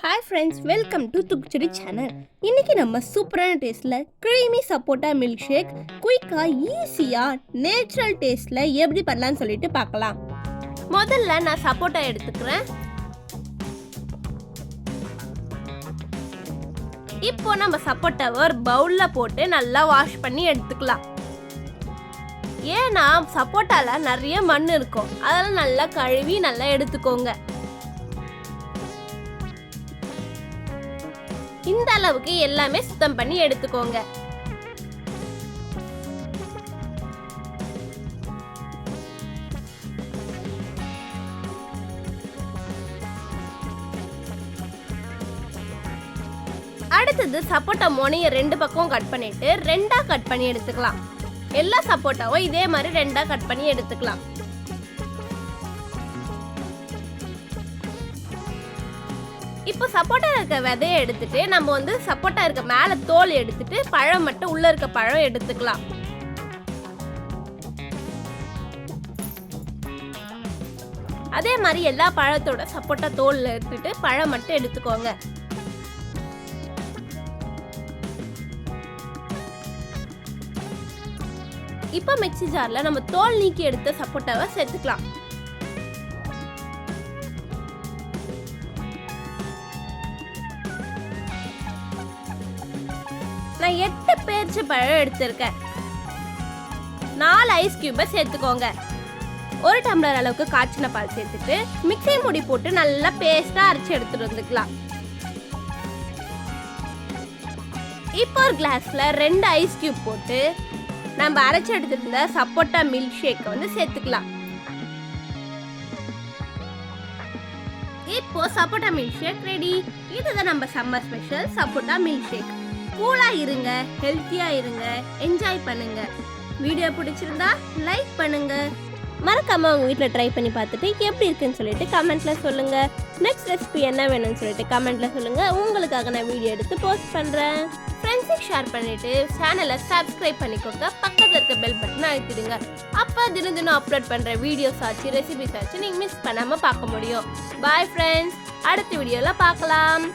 Hi friends, welcome to Tukchuri channel. இன்னைக்கு நம்ம சூப்பரான டேஸ்ட்ல creamy sapota milkshake குயிக்கா ஈஸியா நேச்சுரல் டேஸ்ட்ல எப்படி பண்ணலாம்னு சொல்லிட்டு பார்க்கலாம். முதல்ல நான் சப்போட்டா எடுத்துக்கிறேன். இப்போ நம்ம சப்போட்டாவை ஒரு பவுல்ல போட்டு நல்லா வாஷ் பண்ணி எடுத்துக்கலாம். ஏன்னா சப்போட்டால நிறைய மண் இருக்கும், அதெல்லாம் நல்லா கழுவி நல்லா எடுத்துக்கோங்க. இந்த அளவுக்கு எல்லாமே சுத்தம் பண்ணி எடுத்துக்கோங்க. அடுத்தது சப்போட்டா மோனையை ரெண்டு பக்கம் கட் பண்ணிட்டு ரெண்டா கட் பண்ணி எடுத்துக்கலாம். எல்லா சப்போட்டாவும் இதே மாதிரி ரெண்டா கட் பண்ணி எடுத்துக்கலாம். இப்போ சப்போட்டா இருக்க விதையை எடுத்துட்டு நம்ம சப்போட்டா இருக்க மேல தோல் எடுத்துட்டு பழம் மட்டும் உள்ள இருக்க பழம் எடுத்துக்கலாம். அதே மாதிரி எல்லா பழத்தோட சப்போட்டா தோல்ல எடுத்துட்டு பழம் மட்டும் எடுத்துக்கோங்க. இப்போ மிக்ஸி ஜார்ல நம்ம தோல் நீக்கி எடுத்த சப்போட்டாவை சேர்த்துக்கலாம். நான் 8 பேரிச்சை பழம் எடுத்திருக்கேன். 4 ஐஸ் கியூபை சேர்த்துக்கோங்க. 1 டம்ளர் அளவுக்கு காய்ச்சின பால் சேர்த்துட்டு மிக்ஸி மூடி போட்டு நல்லா பேஸ்டா அரைச்சி எடுத்துட்டு வந்துக்கலாம். இப்போ ஒரு கிளாஸ்ல 2 ஐஸ் கியூப் போட்டு நம்ம அரைச்சி எடுத்திருந்த சப்போட்டா மில்க் ஷேக் சேர்த்துக்கலாம். இப்போ சப்போட்டா மில்க் ஷேக் ரெடி. இதுதான் நம்ம summer special sapota milkshake. கூலா இருங்க, ஹெல்த்தியா இருங்க, என்ஜாய் பண்ணுங்க. வீடியோ பிடிச்சிருந்தா லைக் பண்ணுங்க. மறக்காம உங்க வீட்டில் ட்ரை பண்ணி பார்த்துட்டு எப்படி இருக்குன்னு சொல்லிட்டு கமெண்ட்ல சொல்லுங்க. நெக்ஸ்ட் ரெசிபி என்ன வேணும்னு சொல்லிட்டு கமெண்ட்ல சொல்லுங்க. உங்களுக்காக நான் வீடியோ எடுத்து போஸ்ட் பண்றேன். ஃப்ரெண்ட்ஸுக்கு ஷேர் பண்ணிட்டு சேனலை சப்ஸ்கிரைப் பண்ணிக்கோங்க. பக்கத்தில் இருக்க பெல் பட்டன் அழுத்திடுங்க. அப்போ தினம் அப்லோட் பண்ற வீடியோஸ் ஆச்சு, ரெசிபிஸ் ஆச்சு நீங்க மிஸ் பண்ணாம பார்க்க முடியும். பாய் ஃப்ரெண்ட்ஸ், அடுத்த வீடியோல பார்க்கலாம்.